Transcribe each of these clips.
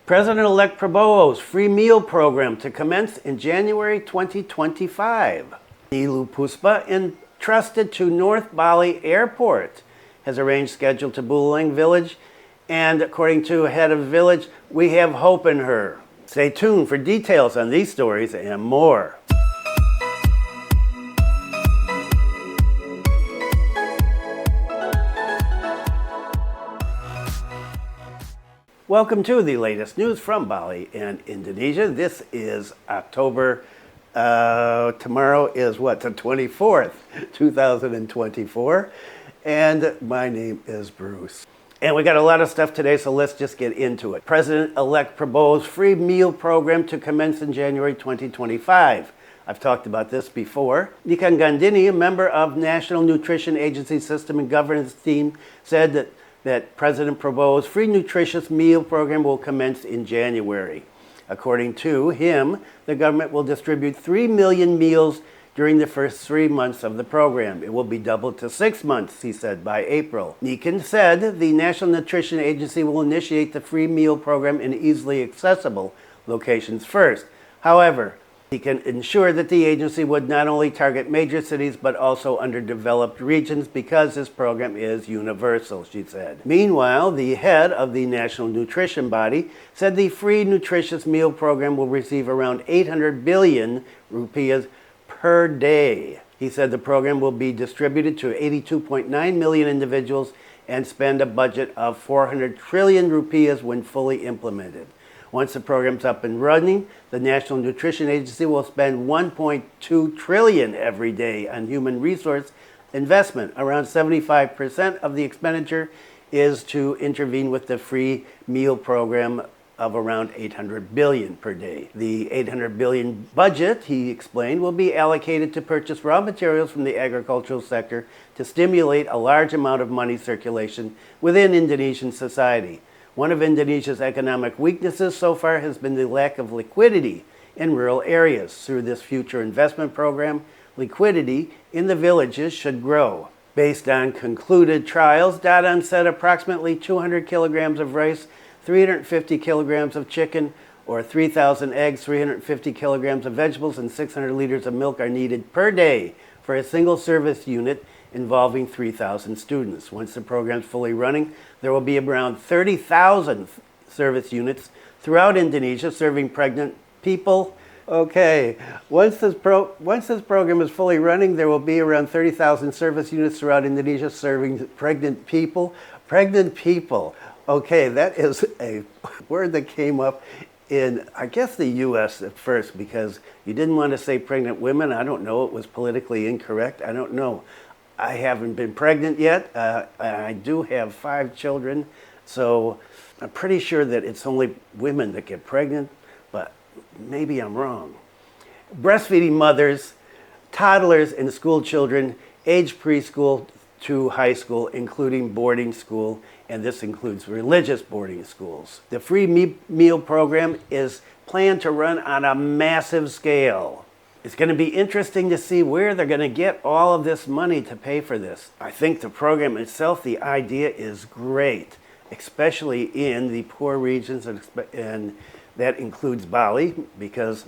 President-elect Prabowo's free meal program to commence in January 2025. Luh Puspa, entrusted to North Bali Airport, has arranged schedule to Buleleng village, and according to head of village, we have hope in her. Stay tuned for details on these stories and more. Welcome to the latest news from Bali and Indonesia. This is October, tomorrow is what, the 24th, 2024, and my name is Bruce. And we got a lot of stuff today, so let's just get into it. President-elect Prabowo's free meal program to commence in January 2025. I've talked about this before. Nikan Gandini, a member of National Nutrition Agency System and Governance Team, said that President Prabowo's free nutritious meal program will commence in January. According to him, the government will distribute 3 million meals during the first 3 months of the program. It will be doubled to 6 months, he said, by April. Nikan said the National Nutrition Agency will initiate the free meal program in easily accessible locations first. However, he can ensure that the agency would not only target major cities but also underdeveloped regions because this program is universal, she said. Meanwhile, the head of the national nutrition body said the free nutritious meal program will receive around 800 billion rupiahs per day. He said the program will be distributed to 82.9 million individuals and spend a budget of 400 trillion rupiahs when fully implemented. Once the program's up and running, the National Nutrition Agency will spend 1.2 trillion every day on human resource investment. Around 75% of the expenditure is to intervene with the free meal program of around 800 billion per day. The 800 billion budget, he explained, will be allocated to purchase raw materials from the agricultural sector to stimulate a large amount of money circulation within Indonesian society. One of Indonesia's economic weaknesses so far has been the lack of liquidity in rural areas. Through this future investment program, liquidity in the villages should grow. Based on concluded trials, Dadan said approximately 200 kilograms of rice, 350 kilograms of chicken, or 3,000 eggs, 350 kilograms of vegetables, and 600 liters of milk are needed per day for a single service unit involving 3,000 students. Once the program's fully running, there will be around 30,000 service units throughout Indonesia serving pregnant people. Okay, once this program is fully running, there will be around 30,000 service units throughout Indonesia serving pregnant people. Pregnant people. Okay, that is a word that came up in, I guess, the U.S. at first because you didn't want to say pregnant women. I don't know. It was politically incorrect. I don't know. I haven't been pregnant yet. I do have 5 children, so I'm pretty sure that it's only women that get pregnant, but maybe I'm wrong. Breastfeeding mothers, toddlers, and school children, age preschool to high school, including boarding school, and this includes religious boarding schools. The free meal program is planned to run on a massive scale. It's going to be interesting to see where they're going to get all of this money to pay for this. I think the program itself, the idea is great, especially in the poor regions, and that includes Bali, because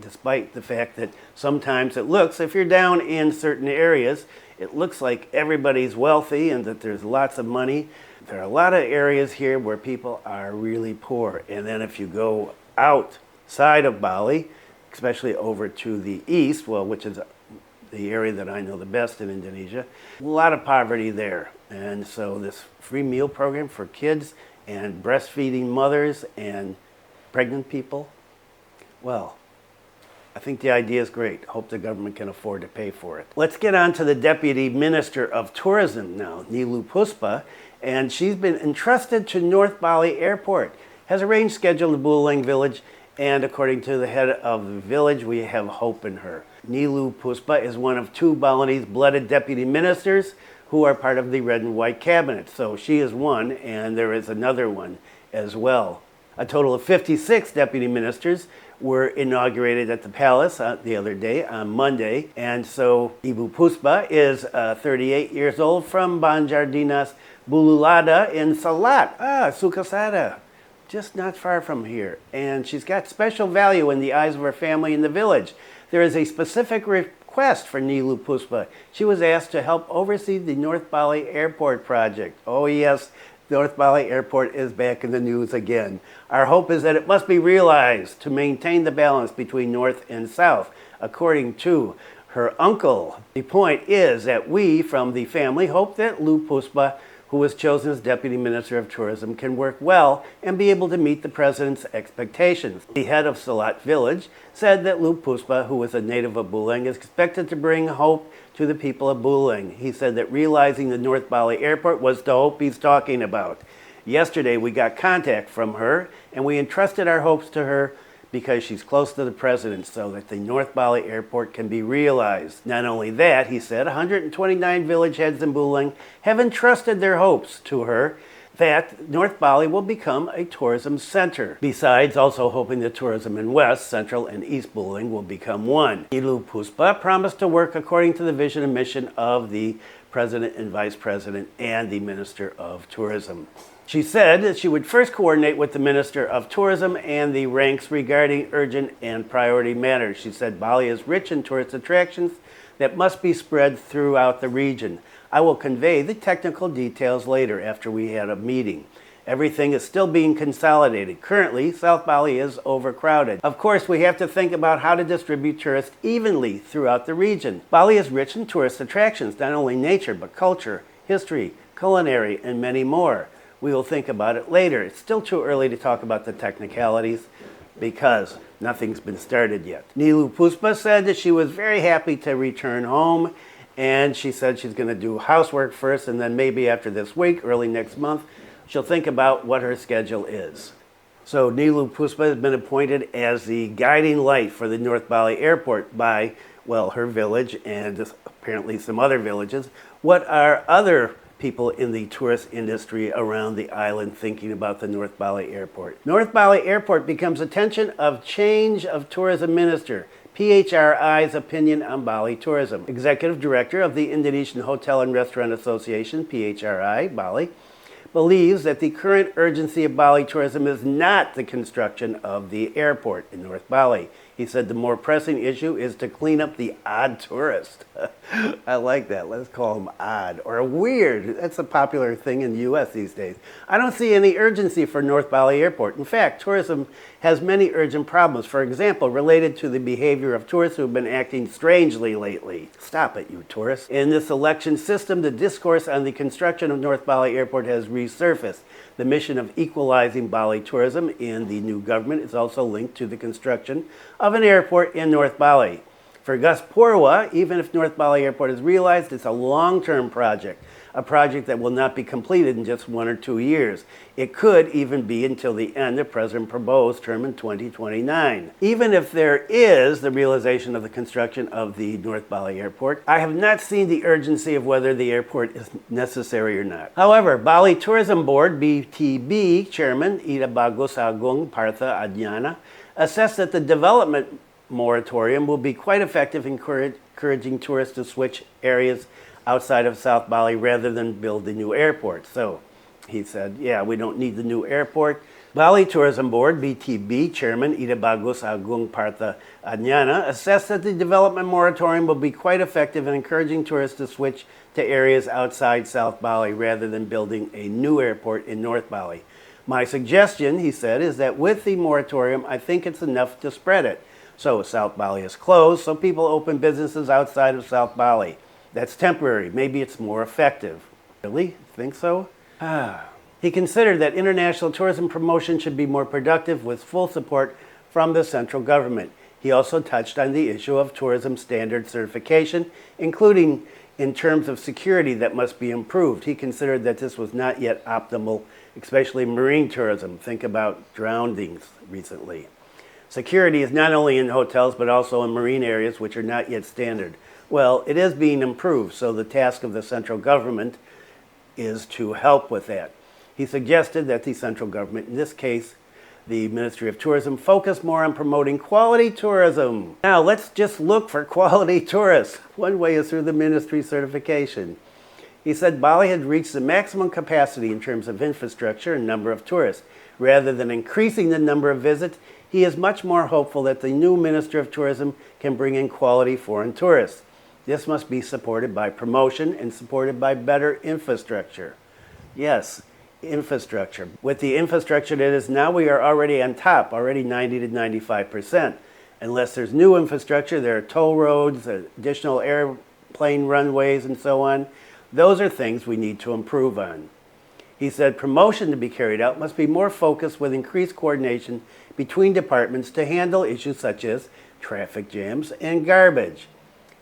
despite the fact that sometimes it looks, if you're down in certain areas, it looks like everybody's wealthy and that there's lots of money. There are a lot of areas here where people are really poor. And then if you go outside of Bali, especially over to the east, well, which is the area that I know the best in Indonesia, a lot of poverty there. And so this free meal program for kids and breastfeeding mothers and pregnant people, well, I think the idea is great. Hope the government can afford to pay for it. Let's get on to the Deputy Minister of Tourism now, Luh Puspa, and she's been entrusted to North Bali Airport, has arranged schedule in Buleleng village, and according to the head of the village, we have hope in her. Luh Puspa is one of 2 Balinese blooded deputy ministers who are part of the red and white cabinet. So she is one, and there is another one as well. A total of 56 deputy ministers were inaugurated at the palace the other day, on Monday. And so Ibu Puspa is 38 years old from Banjar Dinas Bululada in Salat. Sukasada. just not far from here, and she's got special value in the eyes of her family in the village. There is a specific request for Luh Puspa. She was asked to help oversee the North Bali Airport project. Oh yes, North Bali Airport is back in the news again. Our hope is that it must be realized to maintain the balance between North and South, according to her uncle. The point is that we, from the family, hope that Luh Puspa, who was chosen as Deputy Minister of Tourism, can work well and be able to meet the President's expectations. The head of Salat village said that Luh Puspa, who was a native of Buleleng, is expected to bring hope to the people of Buleleng. He said that realizing the North Bali Airport was the hope he's talking about. Yesterday we got contact from her and we entrusted our hopes to her because she's close to the President so that the North Bali Airport can be realized. Not only that, he said, 129 village heads in Buleleng have entrusted their hopes to her that North Bali will become a tourism center. Besides, also hoping that tourism in West, Central, and East Buleleng will become one. Luh Puspa promised to work according to the vision and mission of the President and Vice President and the Minister of Tourism. She said that she would first coordinate with the Minister of Tourism and the ranks regarding urgent and priority matters. She said Bali is rich in tourist attractions that must be spread throughout the region. I will convey the technical details later after we had a meeting. Everything is still being consolidated. Currently, South Bali is overcrowded. Of course, we have to think about how to distribute tourists evenly throughout the region. Bali is rich in tourist attractions, not only nature, but culture, history, culinary, and many more. We will think about it later. It's still too early to talk about the technicalities because nothing's been started yet. Luh Puspa said that she was very happy to return home, and she said she's going to do housework first, and then maybe after this week, early next month, she'll think about what her schedule is. So Luh Puspa has been appointed as the guiding light for the North Bali Airport by, well, her village and apparently some other villages. What are other people in the tourist industry around the island thinking about the North Bali Airport? North Bali Airport becomes attention of change of tourism minister. PHRI's opinion on Bali tourism. Executive Director of the Indonesian Hotel and Restaurant Association, PHRI, Bali, believes that the current urgency of Bali tourism is not the construction of the airport in North Bali. He said the more pressing issue is to clean up the odd tourist. I like that. Let's call them odd or weird. That's a popular thing in the U.S. these days. I don't see any urgency for North Bali Airport. In fact, tourism has many urgent problems. For example, related to the behavior of tourists who have been acting strangely lately. Stop it, you tourists. In this election system, the discourse on the construction of North Bali Airport has resurfaced. The mission of equalizing Bali tourism in the new government is also linked to the construction of an airport in North Bali. For Gus Purwa, even if North Bali Airport is realized, it's a long-term project, a project that will not be completed in just 1 or 2 years. It could even be until the end of President Prabowo's term in 2029. Even if there is the realization of the construction of the North Bali Airport, I have not seen the urgency of whether the airport is necessary or not. However, Bali Tourism Board, BTB Chairman Ida Bagus Agung Partha Adnyana, assessed that the development moratorium will be quite effective in encouraging tourists to switch areas outside of South Bali rather than build the new airport. So he said, yeah, we don't need the new airport. Bali Tourism Board, BTB Chairman Ida Bagus Agung Partha Adnyana, assessed that the development moratorium will be quite effective in encouraging tourists to switch to areas outside South Bali rather than building a new airport in North Bali. My suggestion, he said, is that with the moratorium, I think it's enough to spread it. So South Bali is closed, so people open businesses outside of South Bali. That's temporary. Maybe it's more effective. Really? Think so? He considered that international tourism promotion should be more productive with full support from the central government. He also touched on the issue of tourism standard certification, including in terms of security that must be improved. He considered that this was not yet optimal, especially marine tourism. Think about drownings recently. Security is not only in hotels, but also in marine areas, which are not yet standard. Well, it is being improved, so the task of the central government is to help with that. He suggested that the central government, in this case, the Ministry of Tourism, focus more on promoting quality tourism. Now, let's just look for quality tourists. One way is through the ministry certification. He said Bali had reached the maximum capacity in terms of infrastructure and number of tourists. Rather than increasing the number of visits, he is much more hopeful that the new Minister of Tourism can bring in quality foreign tourists. This must be supported by promotion and supported by better infrastructure. Yes, infrastructure. With the infrastructure that is now, we are already on top, already 90 to 95%. Unless there's new infrastructure, there are toll roads, additional airplane runways, and so on. Those are things we need to improve on. He said promotion to be carried out must be more focused with increased coordination between departments to handle issues such as traffic jams and garbage.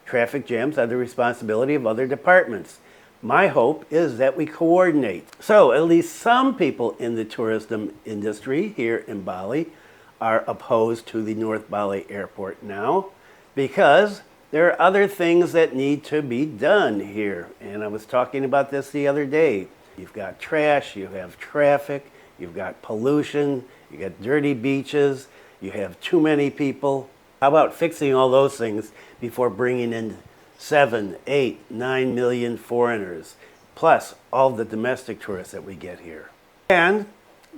Traffic jams are the responsibility of other departments. My hope is that we coordinate. So at least some people in the tourism industry here in Bali are opposed to the North Bali Airport now because there are other things that need to be done here. And I was talking about this the other day. You've got trash, you have traffic, you've got pollution, you got dirty beaches, you have too many people. How about fixing all those things before bringing in 7, 8, 9 million foreigners, plus all the domestic tourists that we get here? And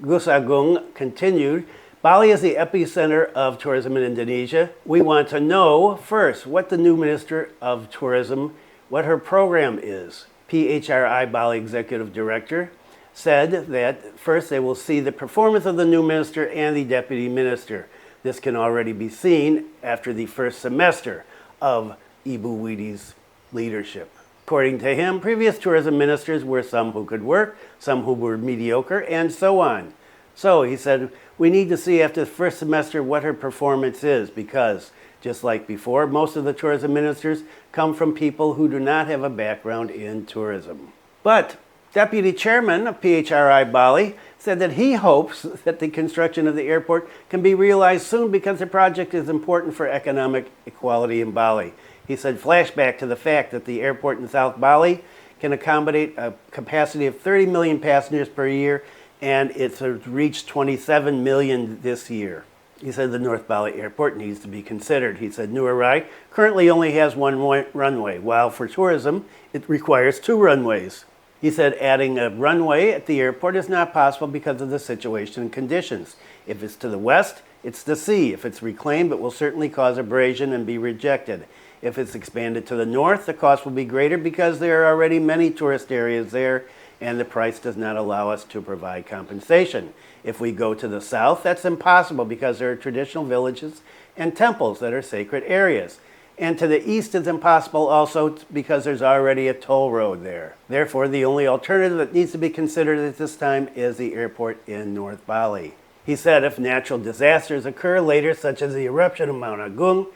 Gus Agung continued, Bali is the epicenter of tourism in Indonesia. We want to know first what the new Minister of Tourism, what her program is. PHRI Bali Executive Director said that first they will see the performance of the new minister and the deputy minister. This can already be seen after the first semester of Ibu Widi's leadership. According to him, previous tourism ministers were some who could work, some who were mediocre, and so on. So he said, we need to see after the first semester what her performance is because, just like before, most of the tourism ministers come from people who do not have a background in tourism. But Deputy Chairman of PHRI Bali said that he hopes that the construction of the airport can be realized soon because the project is important for economic equality in Bali. He said, flashback to the fact that the airport in South Bali can accommodate a capacity of 30 million passengers per year, and it's reached 27 million this year. He said the North Bali Airport needs to be considered. He said Nuarai currently only has one runway, while for tourism, it requires 2 runways. He said adding a runway at the airport is not possible because of the situation and conditions. If it's to the west, it's the sea. If it's reclaimed, it will certainly cause abrasion and be rejected. If it's expanded to the north, the cost will be greater because there are already many tourist areas there and the price does not allow us to provide compensation. If we go to the south, that's impossible because there are traditional villages and temples that are sacred areas. And to the east is impossible also because there's already a toll road there. Therefore, the only alternative that needs to be considered at this time is the airport in North Bali. He said if natural disasters occur later, such as the eruption of Mount Agung,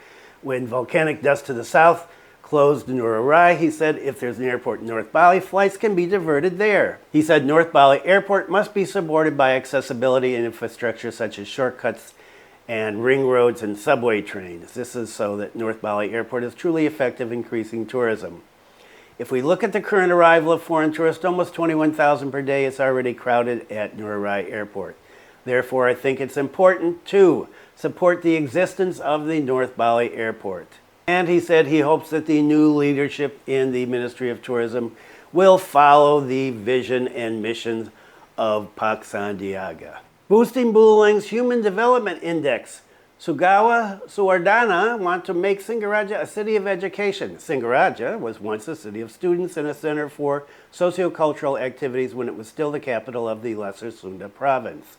when volcanic dust to the south closed Nuarai, he said if there's an airport in North Bali, flights can be diverted there. He said North Bali Airport must be supported by accessibility and infrastructure such as shortcuts and ring roads and subway trains. This is so that North Bali Airport is truly effective in increasing tourism. If we look at the current arrival of foreign tourists, almost 21,000 per day, it's already crowded at Nuarai Airport. Therefore, I think it's important to support the existence of the North Bali Airport. And he said he hopes that the new leadership in the Ministry of Tourism will follow the vision and mission of Pak Sandiaga. Boosting Buleleng's Human Development Index. Sugawa-Suardana want to make Singaraja a city of education. Singaraja was once a city of students and a center for sociocultural activities when it was still the capital of the Lesser Sunda province.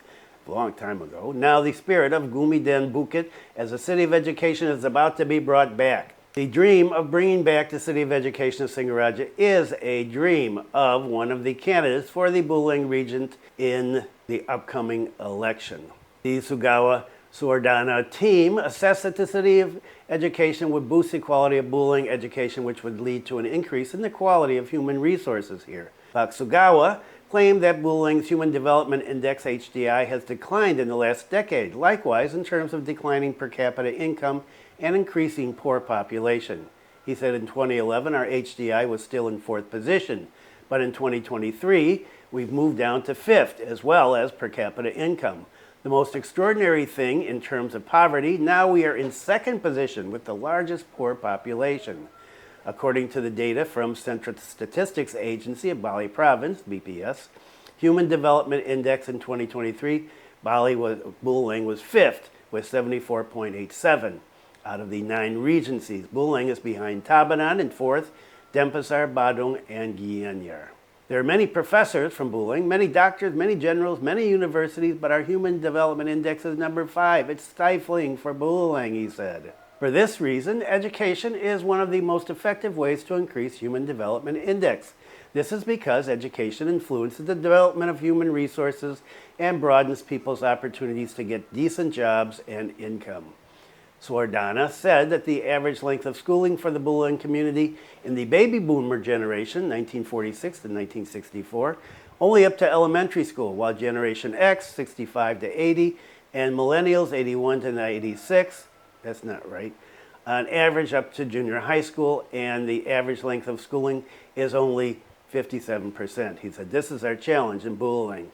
A long time ago. Now the spirit of Gumiden Bukit as a city of education is about to be brought back. The dream of bringing back the city of education of Singaraja is a dream of one of the candidates for the Buleleng Regent in the upcoming election. The Sugawa-Suardana team assessed that the city of education would boost the quality of Buleleng education, which would lead to an increase in the quality of human resources here. Pak Sugawa claimed that Buleleng's Human Development Index, HDI, has declined in the last decade, likewise in terms of declining per capita income and increasing poor population. He said in 2011 our HDI was still in 4th position, but in 2023 we've moved down to 5th as well as per capita income. The most extraordinary thing in terms of poverty, now we are in 2nd position with the largest poor population. According to the data from Central Statistics Agency of Bali Province, BPS, Human Development Index in 2023, Buleleng was fifth with 74.87 out of the 9 regencies. Buleleng is behind Tabanan in fourth, Denpasar, Badung, and Gianyar. There are many professors from Buleleng, many doctors, many generals, many universities, but our Human Development Index is number 5. It's stifling for Buleleng, he said. For this reason, education is one of the most effective ways to increase Human Development Index. This is because education influences the development of human resources and broadens people's opportunities to get decent jobs and income. Suardana said that the average length of schooling for the Buleleng community in the baby boomer generation, 1946 to 1964, only up to elementary school, while Generation X, 65 to 80, and Millennials, 81 to 86, that's not right, on average up to junior high school, and the average length of schooling is only 57%. He said, this is our challenge in Buleleng.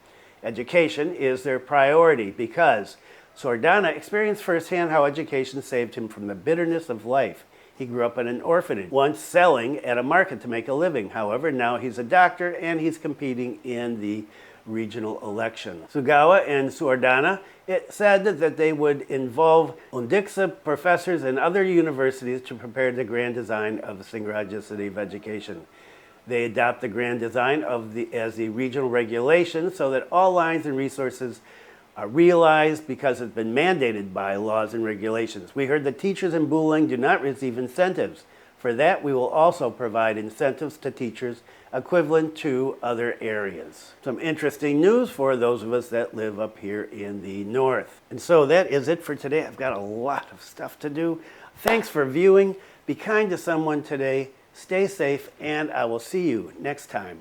Education is their priority because Suardana experienced firsthand how education saved him from the bitterness of life. He grew up in an orphanage, once selling at a market to make a living. However, now he's a doctor and he's competing in the regional election. Sugawa and Suardana said that they would involve Undixa professors and other universities to prepare the grand design of the Singaraja City of Education. They adopt the grand design as the regional regulation so that all lines and resources are realized because it's been mandated by laws and regulations. We heard that teachers in Buleleng do not receive incentives. For that, we will also provide incentives to teachers equivalent to other areas. Some interesting news for those of us that live up here in the north. And so that is it for today. I've got a lot of stuff to do. Thanks for viewing. Be kind to someone today. Stay safe, and I will see you next time.